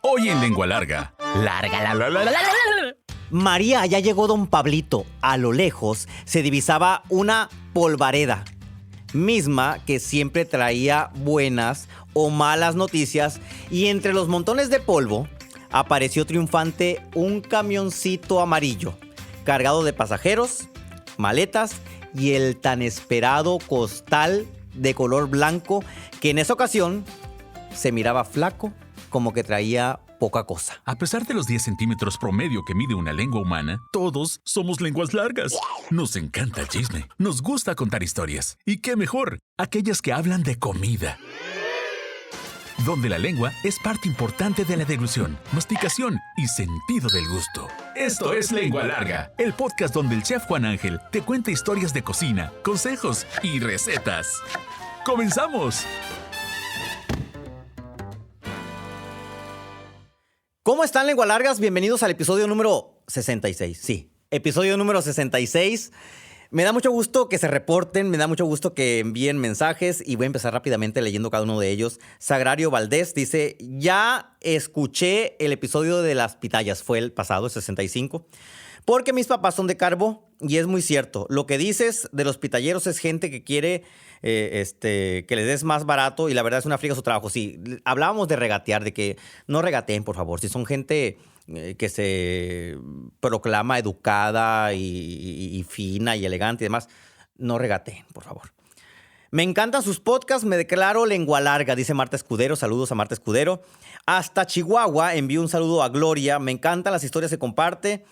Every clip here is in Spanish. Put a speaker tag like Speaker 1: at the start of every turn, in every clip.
Speaker 1: Hoy en Lengua Larga.
Speaker 2: María, ya llegó don Pablito. A lo lejos se divisaba una polvareda, misma que siempre traía buenas o malas noticias, y entre los montones de polvo apareció triunfante un camioncito amarillo, cargado de pasajeros, maletas y el tan esperado costal de color blanco, que en esa ocasión se miraba flaco, como que traía poca cosa.
Speaker 1: A pesar de los 10 centímetros promedio que mide una lengua humana, todos somos lenguas largas. Nos encanta el chisme, nos gusta contar historias. Y qué mejor, aquellas que hablan de comida. Donde la lengua es parte importante de la deglución, masticación y sentido del gusto. Esto es Lengua Larga, el podcast donde el chef Juan Ángel te cuenta historias de cocina, consejos y recetas. ¡Comenzamos!
Speaker 2: ¿Cómo están, Lengua Largas? Bienvenidos al episodio número 66. Sí, episodio número 66. Me da mucho gusto que se reporten, me da mucho gusto que envíen mensajes y voy a empezar rápidamente leyendo cada uno de ellos. Sagrario Valdés dice, ya escuché el episodio de las pitayas, fue el pasado, el 65, porque mis papás son de Carbó y es muy cierto. Lo que dices de los pitalleros es gente que quiere que les des más barato y la verdad es una friega su trabajo. Sí, hablábamos de regatear, de que no regateen, por favor. Si son gente que se proclama educada y fina y elegante y demás, no regateen, por favor. Me encantan sus podcasts, me declaro lengua larga, dice Marta Escudero. Saludos a Marta Escudero. Hasta Chihuahua envío un saludo a Gloria. Me encantan las historias que comparte.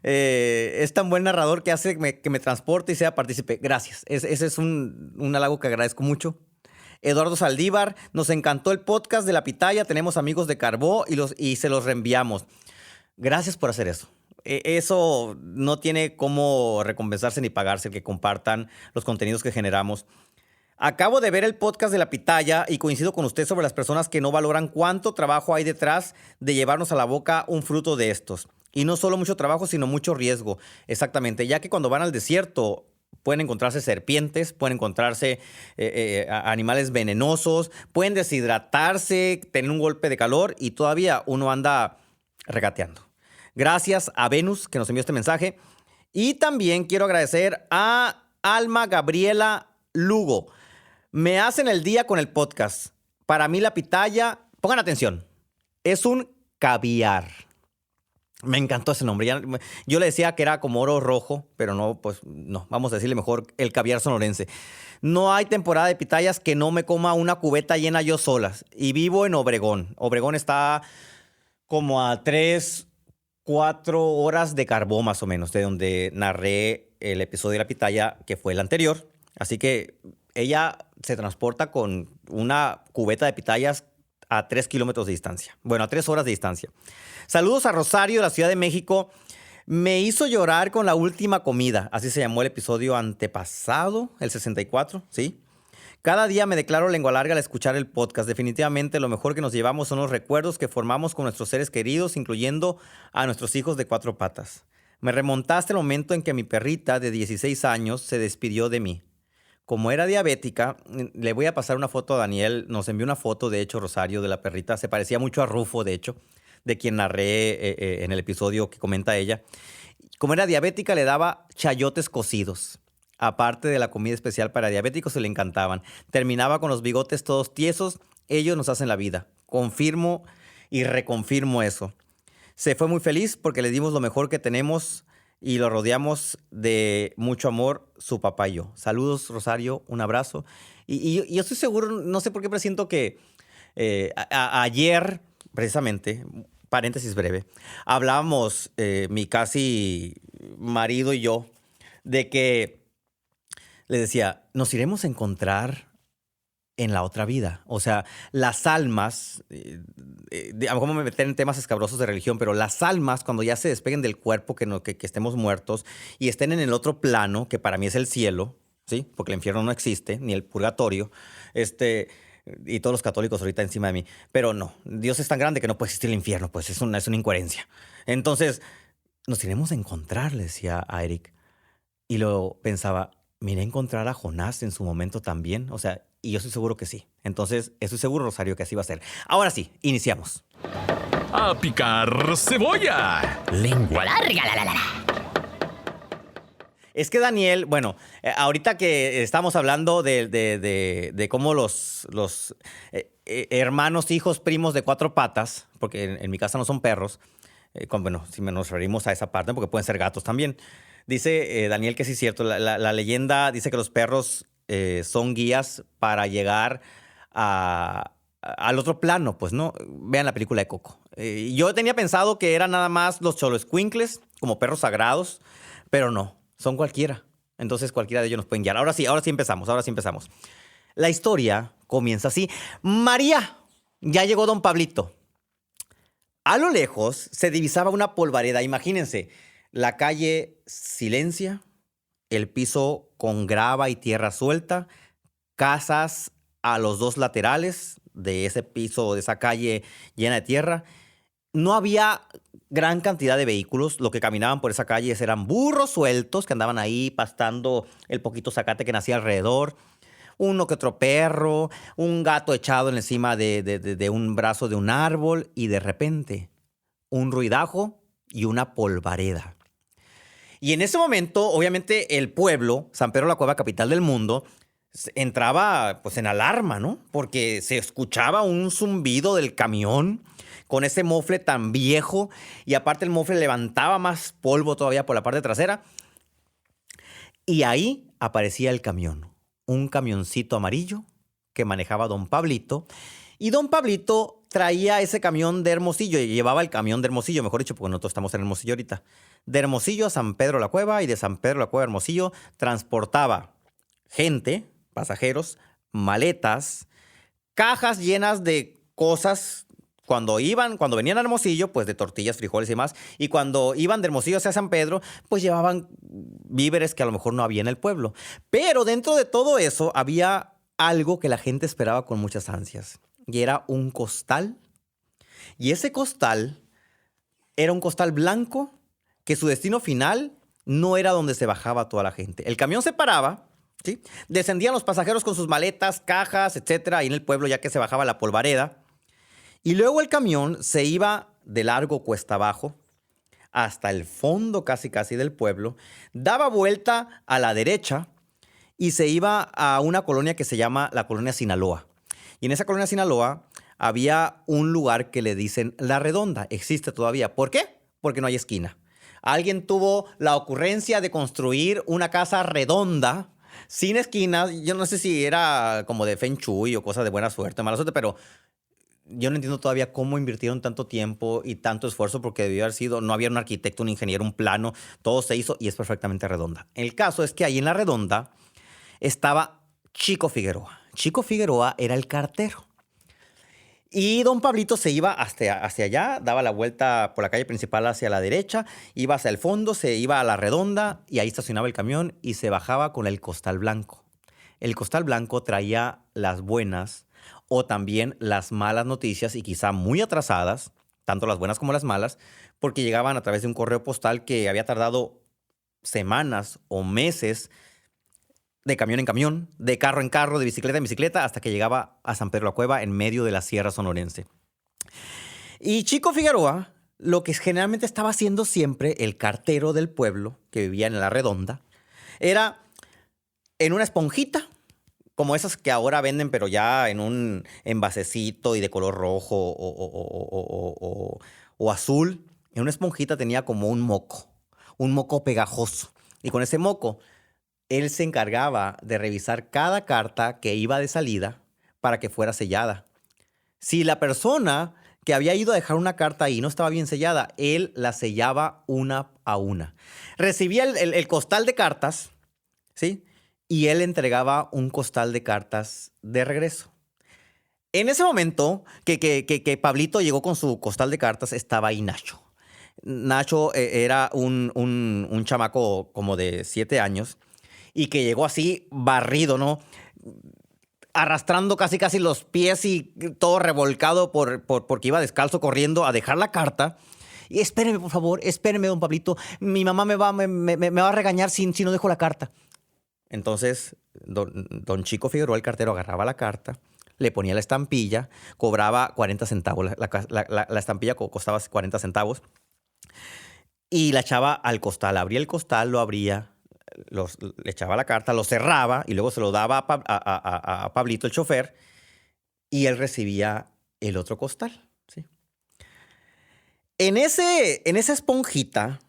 Speaker 2: Es tan buen narrador que hace que me transporte y sea partícipe. Gracias. Ese es un halago que agradezco mucho. Eduardo Saldívar, nos encantó el podcast de la pitaya. Tenemos amigos de Carbó y se los reenviamos. Gracias por hacer eso. Eso no tiene cómo recompensarse ni pagarse el que compartan los contenidos que generamos. Acabo de ver el podcast de la pitaya y coincido con usted sobre las personas que no valoran cuánto trabajo hay detrás de llevarnos a la boca un fruto de estos. Y no solo mucho trabajo, sino mucho riesgo. Exactamente, ya que cuando van al desierto pueden encontrarse serpientes, pueden encontrarse animales venenosos, pueden deshidratarse, tener un golpe de calor y todavía uno anda regateando. Gracias a Venus que nos envió este mensaje. Y también quiero agradecer a Alma Gabriela Lugo. Me hacen el día con el podcast. Para mí la pitaya, pongan atención, es un caviar. Me encantó ese nombre. Yo le decía que era como oro rojo, pero no, pues no. Vamos a decirle mejor el caviar sonorense. No hay temporada de pitayas que no me coma una cubeta llena yo solas. Y vivo en Obregón. Obregón está como a 3-4 horas de Carbó, más o menos, de donde narré el episodio de la pitaya, que fue el anterior. Así que ella se transporta con una cubeta de pitayas a 3 kilómetros de distancia. Bueno, a 3 horas de distancia. Saludos a Rosario, de la Ciudad de México. Me hizo llorar con la última comida. Así se llamó el episodio antepasado, el 64, ¿sí? Cada día me declaro lengua larga al escuchar el podcast. Definitivamente lo mejor que nos llevamos son los recuerdos que formamos con nuestros seres queridos, incluyendo a nuestros hijos de 4 patas. Me remontaste al momento en que mi perrita de 16 años se despidió de mí. Como era diabética, le voy a pasar una foto a Daniel. Nos envió una foto, de hecho, Rosario, de la perrita. Se parecía mucho a Rufo, de hecho, de quien narré en el episodio que comenta ella. Como era diabética, le daba chayotes cocidos. Aparte de la comida especial para diabéticos, se le encantaban. Terminaba con los bigotes todos tiesos. Ellos nos hacen la vida. Confirmo y reconfirmo eso. Se fue muy feliz porque le dimos lo mejor que tenemos y lo rodeamos de mucho amor, su papá y yo. Saludos, Rosario, un abrazo. Y yo estoy seguro, no sé por qué presiento que ayer, precisamente, paréntesis breve, hablábamos, mi casi marido y yo, de que le decía, nos iremos a encontrar en la otra vida. O sea, las almas, a lo mejor me meter en temas escabrosos de religión, pero las almas cuando ya se despeguen del cuerpo, que estemos muertos y estén en el otro plano, que para mí es el cielo, ¿sí? Porque el infierno no existe, ni el purgatorio, y todos los católicos ahorita encima de mí. Pero no, Dios es tan grande que no puede existir el infierno, pues es una incoherencia. Entonces, nos iremos a encontrar, le decía a Eric. Y lo pensaba, me iré a encontrar a Jonás en su momento también. O sea, y yo estoy seguro que sí. Entonces, estoy seguro, Rosario, que así va a ser. Ahora sí, iniciamos.
Speaker 1: ¡A picar cebolla!
Speaker 3: Lengua larga, la.
Speaker 2: Es que Daniel, bueno, ahorita que estamos hablando de cómo los hermanos, hijos, primos de cuatro patas, porque en mi casa no son perros, bueno, si nos referimos a esa parte, porque pueden ser gatos también. Dice Daniel que sí es cierto, la leyenda dice que los perros son guías para llegar al otro plano, pues, ¿no? Vean la película de Coco. Yo tenía pensado que eran nada más los xoloescuincles, como perros sagrados, pero no, son cualquiera. Entonces cualquiera de ellos nos pueden guiar. Ahora sí empezamos. La historia comienza así. María, ya llegó don Pablito. A lo lejos se divisaba una polvareda. Imagínense, la calle silencia, el piso con grava y tierra suelta, casas a los dos laterales de ese piso, de esa calle llena de tierra. No había gran cantidad de vehículos. Lo que caminaban por esa calle eran burros sueltos que andaban ahí pastando el poquito zacate que nacía alrededor. Uno que otro perro, un gato echado encima de un brazo de un árbol y de repente un ruidajo y una polvareda. Y en ese momento, obviamente, el pueblo, San Pedro la Cueva, capital del mundo, entraba pues en alarma, ¿no? Porque se escuchaba un zumbido del camión con ese mofle tan viejo y aparte el mofle levantaba más polvo todavía por la parte trasera. Y ahí aparecía el camión, un camioncito amarillo que manejaba don Pablito. Y don Pablito traía ese camión de Hermosillo, y llevaba el camión de Hermosillo, mejor dicho, porque nosotros estamos en Hermosillo ahorita. De Hermosillo a San Pedro la Cueva y de San Pedro la Cueva a Hermosillo transportaba gente, pasajeros, maletas, cajas llenas de cosas. Cuando venían a Hermosillo, pues de tortillas, frijoles y demás. Y cuando iban de Hermosillo hacia San Pedro, pues llevaban víveres que a lo mejor no había en el pueblo. Pero dentro de todo eso había algo que la gente esperaba con muchas ansias. Y era un costal. Y ese costal era un costal blanco que su destino final no era donde se bajaba toda la gente. El camión se paraba, ¿sí? Descendían los pasajeros con sus maletas, cajas, etcétera, ahí en el pueblo ya que se bajaba la polvareda. Y luego el camión se iba de largo cuesta abajo hasta el fondo casi del pueblo, daba vuelta a la derecha y se iba a una colonia que se llama la colonia Sinaloa. Y en esa colonia Sinaloa había un lugar que le dicen La Redonda. Existe todavía. ¿Por qué? Porque no hay esquina. Alguien tuvo la ocurrencia de construir una casa redonda, sin esquinas. Yo no sé si era como de Feng Shui o cosa de buena suerte, mala suerte, pero yo no entiendo todavía cómo invirtieron tanto tiempo y tanto esfuerzo, porque debió haber sido, no había un arquitecto, un ingeniero, un plano, todo se hizo y es perfectamente redonda. El caso es que ahí en La Redonda estaba Chico Figueroa. Chico Figueroa era el cartero. Y don Pablito se iba hacia allá, daba la vuelta por la calle principal hacia la derecha, iba hacia el fondo, se iba a La Redonda y ahí estacionaba el camión y se bajaba con el costal blanco. El costal blanco traía las buenas o también las malas noticias, y quizá muy atrasadas, tanto las buenas como las malas, porque llegaban a través de un correo postal que había tardado semanas o meses, de camión en camión, de carro en carro, de bicicleta en bicicleta, hasta que llegaba a San Pedro la Cueva en medio de la Sierra Sonorense. Y Chico Figueroa, lo que generalmente estaba haciendo siempre el cartero del pueblo, que vivía en La Redonda, era en una esponjita, como esas que ahora venden, pero ya en un envasecito y de color rojo o azul. En una esponjita tenía como un moco pegajoso. Y con ese moco, él se encargaba de revisar cada carta que iba de salida para que fuera sellada. Si la persona que había ido a dejar una carta ahí no estaba bien sellada, él la sellaba una a una. Recibía el costal de cartas, ¿sí? Y él entregaba un costal de cartas de regreso. En ese momento que Pablito llegó con su costal de cartas, estaba ahí Nacho. Nacho era un chamaco como de 7 años y que llegó así barrido, ¿no? Arrastrando casi los pies y todo revolcado porque iba descalzo corriendo a dejar la carta. Y espéreme, por favor, espéreme, don Pablito. Mi mamá me va a regañar si no dejo la carta. Entonces, don Chico Figueroa, el cartero, agarraba la carta, le ponía la estampilla, cobraba 40 centavos. La estampilla costaba 40 centavos. Y la echaba al costal. Abría el costal, lo abría, le echaba la carta, lo cerraba y luego se lo daba a Pablito, el chofer, y él recibía el otro costal. ¿Sí? En esa esponjita,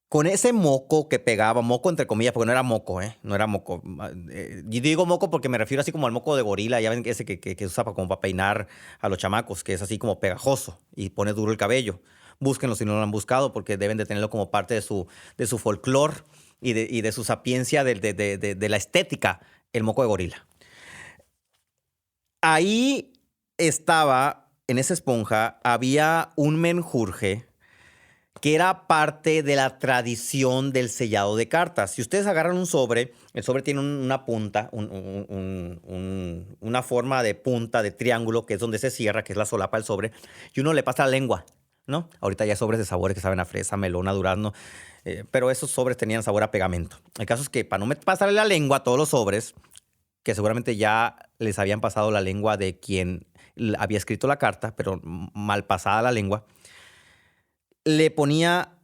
Speaker 2: con ese moco que pegaba, moco entre comillas, porque no era moco, no era moco. Yo digo moco porque me refiero así como al moco de gorila, ya ven ese que se usa como para peinar a los chamacos, que es así como pegajoso y pone duro el cabello. Búsquenlo si no lo han buscado, porque deben de tenerlo como parte de su folclore y de su sapiencia de la estética, el moco de gorila. Ahí estaba, en esa esponja, había un menjurje que era parte de la tradición del sellado de cartas. Si ustedes agarran un sobre, el sobre tiene una punta, una forma de punta, de triángulo, que es donde se cierra, que es la solapa del sobre, y uno le pasa la lengua, ¿no? Ahorita ya hay sobres de sabores que saben a fresa, melón, a durazno, pero esos sobres tenían sabor a pegamento. El caso es que para no pasarle la lengua a todos los sobres, que seguramente ya les habían pasado la lengua de quien había escrito la carta, pero mal pasada la lengua, le ponía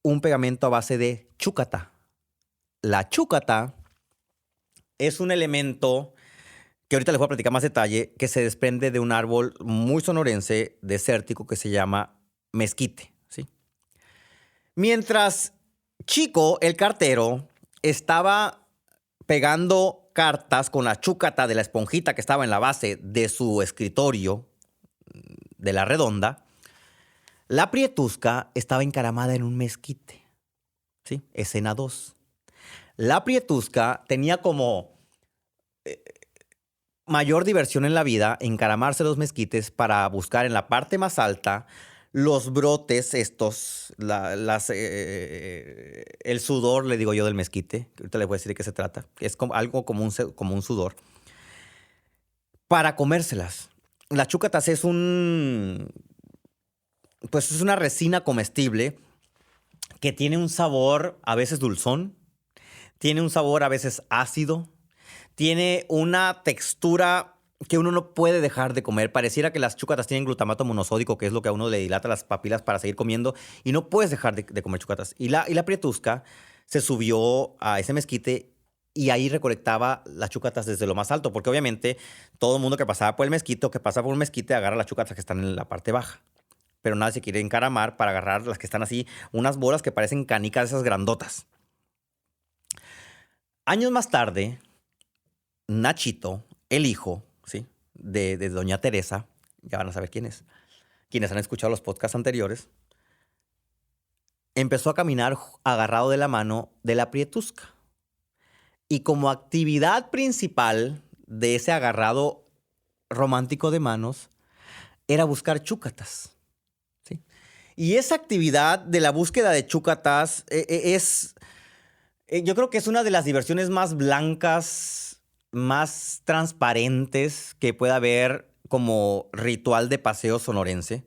Speaker 2: un pegamento a base de chúcata. La chúcata es un elemento que ahorita les voy a platicar más detalle, que se desprende de un árbol muy sonorense, desértico, que se llama mezquite. ¿Sí? Mientras Chico, el cartero, estaba pegando cartas con la chúcata de la esponjita que estaba en la base de su escritorio, de la redonda, la Prietusca estaba encaramada en un mezquite. ¿Sí? Escena 2. La Prietusca tenía como mayor diversión en la vida encaramarse los mezquites para buscar en la parte más alta los brotes estos, el sudor, le digo yo, del mezquite, que ahorita les voy a decir de qué se trata, que es algo como un sudor, para comérselas. La chúcatas es una resina comestible que tiene un sabor a veces dulzón, tiene un sabor a veces ácido, tiene una textura que uno no puede dejar de comer. Pareciera que las chúcatas tienen glutamato monosódico, que es lo que a uno le dilata las papilas para seguir comiendo, y no puedes dejar de comer chúcatas. Y la Prietusca se subió a ese mezquite y ahí recolectaba las chúcatas desde lo más alto, porque obviamente todo el mundo que pasaba por el mezquite o que pasa por un mezquite agarra las chúcatas que están en la parte baja. Pero nadie se quiere encaramar para agarrar las que están así, unas bolas que parecen canicas esas grandotas. Años más tarde, Nachito, el hijo, ¿sí?, de doña Teresa, ya van a saber quién es, quienes han escuchado los podcasts anteriores, empezó a caminar agarrado de la mano de la Prietusca. Y como actividad principal de ese agarrado romántico de manos era buscar chúcatas. ¿Sí? Y esa actividad de la búsqueda de chúcatas yo creo que es una de las diversiones más blancas, más transparentes que pueda haber como ritual de paseo sonorense.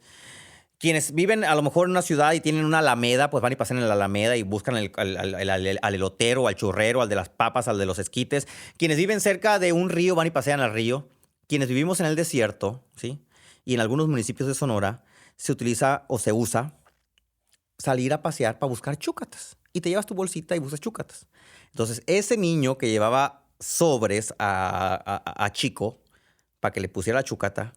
Speaker 2: Quienes viven a lo mejor en una ciudad y tienen una alameda, pues van y pasan en la alameda y buscan al elotero, al churrero, al de las papas, al de los esquites. Quienes viven cerca de un río van y pasean al río. Quienes vivimos en el desierto, ¿sí?, y en algunos municipios de Sonora se utiliza o se usa salir a pasear para buscar chúcatas. Y te llevas tu bolsita y buscas chúcatas. Entonces, ese niño que llevaba sobres a Chico para que le pusiera la chúcata,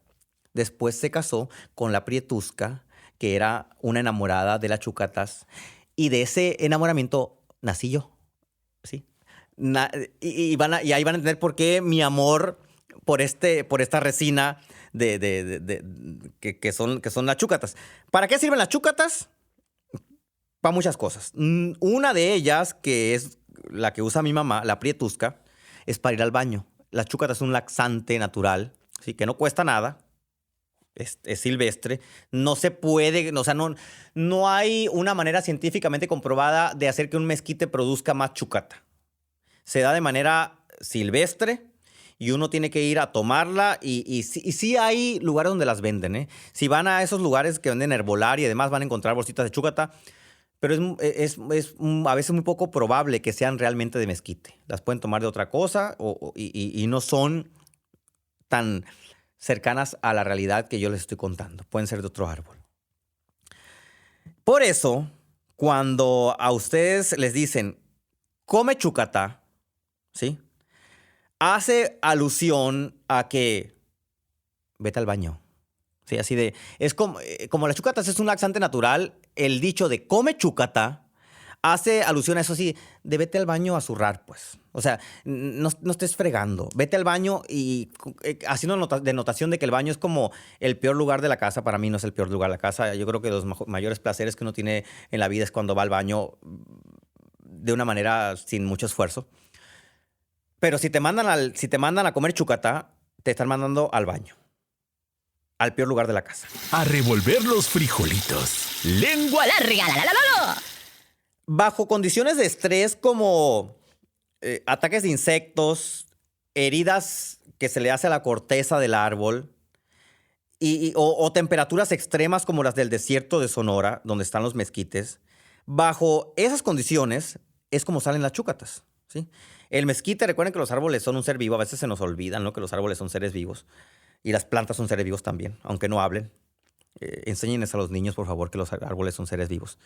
Speaker 2: después se casó con la Prietusca, que era una enamorada de las chúcatas. Y de ese enamoramiento nací yo. ¿Sí? Y ahí van a entender por qué mi amor por esta resina que son las chúcatas. ¿Para qué sirven las chúcatas? Para muchas cosas. Una de ellas, que es la que usa mi mamá, la Prietusca, es para ir al baño. La chúcata es un laxante natural, ¿sí?, que no cuesta nada. Es silvestre. No se puede, o sea, no hay una manera científicamente comprobada de hacer que un mezquite produzca más chúcata. Se da de manera silvestre y uno tiene que ir a tomarla y sí hay lugares donde las venden, ¿eh? Si van a esos lugares que venden herbolaria y demás, van a encontrar bolsitas de chúcata, pero es a veces muy poco probable que sean realmente de mezquite. Las pueden tomar de otra cosa y no son tan cercanas a la realidad que yo les estoy contando. Pueden ser de otro árbol. Por eso, cuando a ustedes les dicen, come chúcata, ¿sí? Hace alusión a que vete al baño. Sí, así de, es como las chúcatas es un laxante natural, el dicho de come chúcata hace alusión a eso así, de vete al baño a zurrar, pues. O sea, no estés fregando. Vete al baño y haciendo denotación de que el baño es como el peor lugar de la casa. Para mí no es el peor lugar de la casa. Yo creo que los mayores placeres que uno tiene en la vida es cuando va al baño de una manera sin mucho esfuerzo. Pero si te mandan a comer chúcata, te están mandando al baño. Al peor lugar de la casa.
Speaker 1: A revolver los frijolitos.
Speaker 3: ¡Lengua larga! ¡La!
Speaker 2: Bajo condiciones de estrés como ataques de insectos, heridas que se le hace a la corteza del árbol o temperaturas extremas como las del desierto de Sonora, donde están los mezquites, bajo esas condiciones es como salen las chúcatas, ¿sí? El mezquite, recuerden que los árboles son un ser vivo, a veces se nos olvidan, ¿no? Que los árboles son seres vivos. Y las plantas son seres vivos también, aunque no hablen. Enséñenles a los niños, por favor, que los árboles son seres vivos.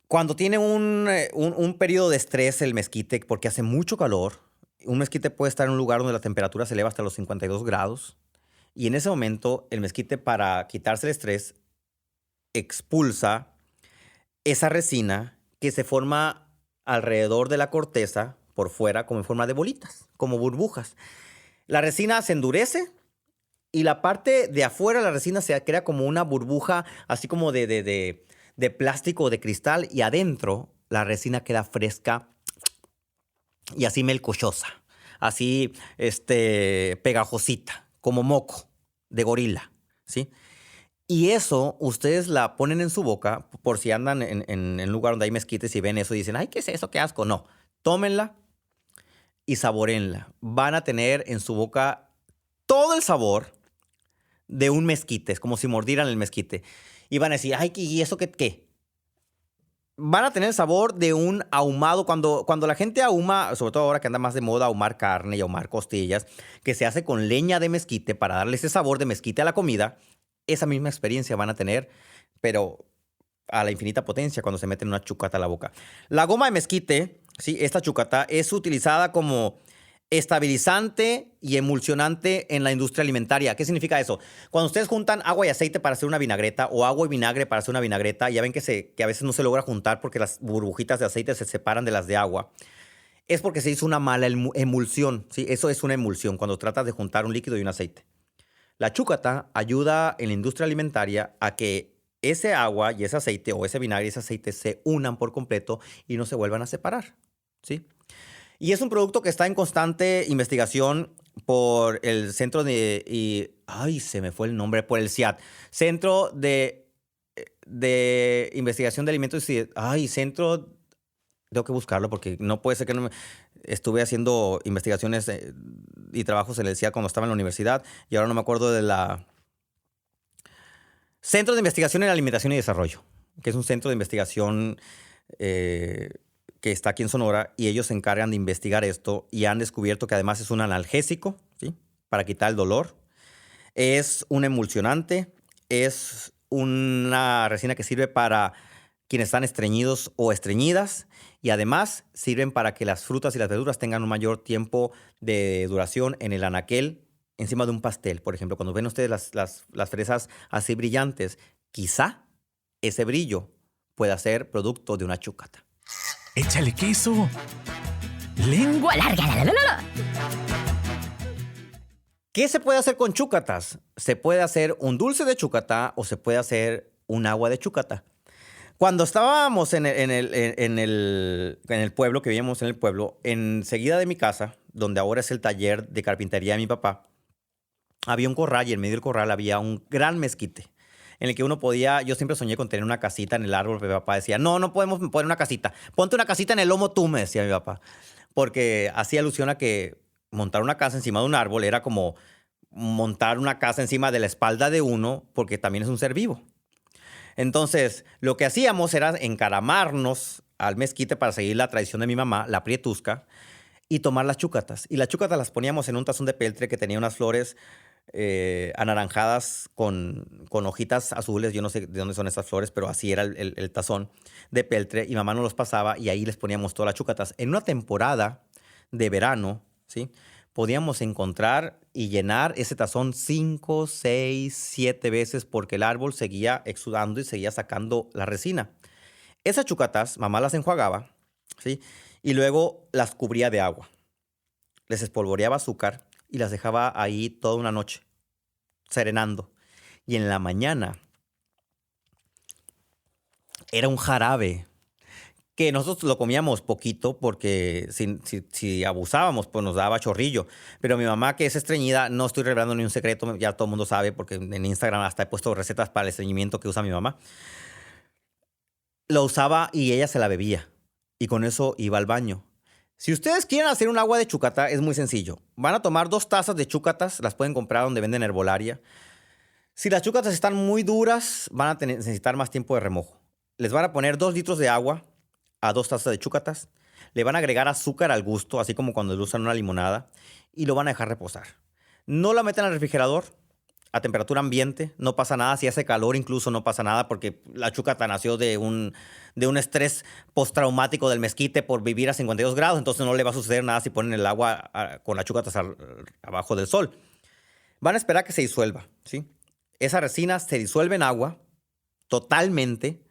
Speaker 2: Cuando tiene un periodo de estrés el mezquite, porque hace mucho calor, un mezquite puede estar en un lugar donde la temperatura se eleva hasta los 52 grados. Y en ese momento, el mezquite, para quitarse el estrés, expulsa esa resina que se forma alrededor de la corteza, por fuera, como en forma de bolitas, como burbujas. La resina se endurece y la parte de afuera de la resina se crea como una burbuja, así como de plástico o de cristal, y adentro la resina queda fresca y así melcochosa, así pegajosita, como moco de gorila, ¿sí? Y eso ustedes la ponen en su boca, por si andan en un lugar donde hay mezquites y ven eso y dicen, ay, ¿qué es eso? ¿Qué asco? No, tómenla y saborenla. Van a tener en su boca todo el sabor de un mezquite. Es como si mordieran el mezquite. Y van a decir, ay, ¿y eso qué? Van a tener el sabor de un ahumado. Cuando la gente ahuma, sobre todo ahora que anda más de moda ahumar carne y ahumar costillas, que se hace con leña de mezquite para darle ese sabor de mezquite a la comida, esa misma experiencia van a tener, pero a la infinita potencia cuando se meten una chúcata a la boca. La goma de mezquite, ¿sí? Esta chúcata es utilizada como estabilizante y emulsionante en la industria alimentaria. ¿Qué significa eso? Cuando ustedes juntan agua y aceite para hacer una vinagreta o agua y vinagre para hacer una vinagreta, ya ven que a veces no se logra juntar porque las burbujitas de aceite se separan de las de agua. Es porque se hizo una mala emulsión, ¿sí? Eso es una emulsión cuando tratas de juntar un líquido y un aceite. La chúcata ayuda en la industria alimentaria a que ese agua y ese aceite, o ese vinagre y ese aceite, se unan por completo y no se vuelvan a separar, ¿sí? Y es un producto que está en constante investigación por el Centro se me fue el nombre, por el CIAT. Centro de Investigación de Alimentos Centro... Tengo que buscarlo porque no puede ser que no me... Estuve haciendo investigaciones y trabajos en el CIAT cuando estaba en la universidad y ahora no me acuerdo de la... Centro de Investigación en Alimentación y Desarrollo, que es un centro de investigación que está aquí en Sonora, y ellos se encargan de investigar esto y han descubierto que además es un analgésico, ¿sí? Para quitar el dolor. Es un emulsionante, es una resina que sirve para quienes están estreñidos o estreñidas, y además sirven para que las frutas y las verduras tengan un mayor tiempo de duración en el anaquel encima de un pastel. Por ejemplo, cuando ven ustedes las fresas así brillantes, quizá ese brillo pueda ser producto de una chúcata.
Speaker 1: Échale queso.
Speaker 3: ¡Lengua larga! ¡La!
Speaker 2: ¿Qué se puede hacer con chúcatas? Se puede hacer un dulce de chúcata o se puede hacer un agua de chúcata. Cuando estábamos en el pueblo, que vivíamos en el pueblo, enseguida de mi casa, donde ahora es el taller de carpintería de mi papá, había un corral y en medio del corral había un gran mezquite en el que uno podía... Yo siempre soñé con tener una casita en el árbol, pero mi papá decía, no podemos poner una casita. Ponte una casita en el lomo tú, me decía mi papá. Porque hacía alusión a que montar una casa encima de un árbol era como montar una casa encima de la espalda de uno, porque también es un ser vivo. Entonces, lo que hacíamos era encaramarnos al mezquite para seguir la tradición de mi mamá, la prietusca, y tomar las chúcatas. Y las chúcatas las poníamos en un tazón de peltre que tenía unas flores anaranjadas con hojitas azules. Yo no sé de dónde son esas flores, pero así era el tazón de peltre. Y mamá nos los pasaba y ahí les poníamos todas las chúcatas. En una temporada de verano, ¿sí?, podíamos encontrar y llenar ese tazón 5, 6, 7 veces porque el árbol seguía exudando y seguía sacando la resina. Esas chúcatas, mamá las enjuagaba, ¿sí?, y luego las cubría de agua. Les espolvoreaba azúcar y las dejaba ahí toda una noche, serenando. Y en la mañana era un jarabe que nosotros lo comíamos poquito porque si abusábamos, pues nos daba chorrillo. Pero mi mamá, que es estreñida, no estoy revelando ni un secreto, ya todo el mundo sabe porque en Instagram hasta he puesto recetas para el estreñimiento que usa mi mamá. Lo usaba y ella se la bebía. Y con eso iba al baño. Si ustedes quieren hacer un agua de chúcata, es muy sencillo. Van a tomar 2 tazas de chúcatas, las pueden comprar donde venden herbolaria. Si las chúcatas están muy duras, van a necesitar más tiempo de remojo. Les van a poner 2 litros de agua a 2 tazas de chúcatas. Le van a agregar azúcar al gusto, así como cuando le usan una limonada, y lo van a dejar reposar. No la metan al refrigerador a temperatura ambiente, no pasa nada. Si hace calor incluso no pasa nada porque la chúcata nació de un estrés postraumático del mezquite por vivir a 52 grados, entonces no le va a suceder nada si ponen el agua con las chúcatas abajo del sol. Van a esperar que se disuelva, ¿sí? Esa resina se disuelve en agua totalmente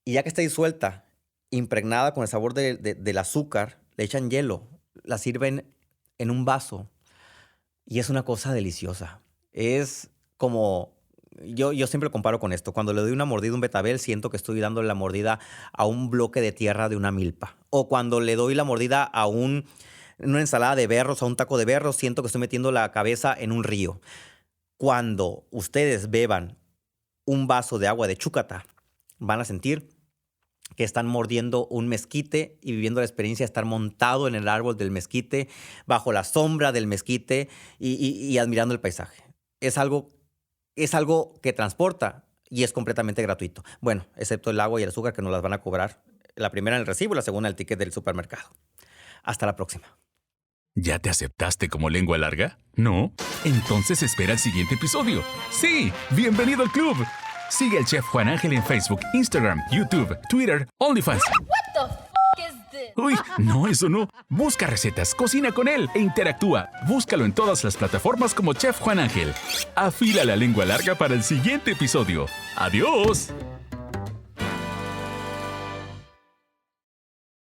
Speaker 2: y ya que está disuelta, impregnada con el sabor del azúcar, le echan hielo, la sirven en un vaso y es una cosa deliciosa. Es como, yo siempre lo comparo con esto. Cuando le doy una mordida a un betabel, siento que estoy dándole la mordida a un bloque de tierra de una milpa. O cuando le doy la mordida a una ensalada de berros, a un taco de berros, siento que estoy metiendo la cabeza en un río. Cuando ustedes beban un vaso de agua de chúcata, van a sentir que están mordiendo un mezquite y viviendo la experiencia de estar montado en el árbol del mezquite, bajo la sombra del mezquite y admirando el paisaje. Es algo que transporta y es completamente gratuito. Bueno, excepto el agua y el azúcar que nos las van a cobrar. La primera en el recibo y la segunda en el ticket del supermercado. Hasta la próxima.
Speaker 1: ¿Ya te aceptaste como lengua larga? ¿No? Entonces espera el siguiente episodio. ¡Sí! ¡Bienvenido al club! Sigue al Chef Juan Ángel en Facebook, Instagram, YouTube, Twitter, OnlyFans. Uy, no, eso no. Busca recetas, cocina con él e interactúa. Búscalo en todas las plataformas como Chef Juan Ángel. Afila la lengua larga para el siguiente episodio. ¡Adiós!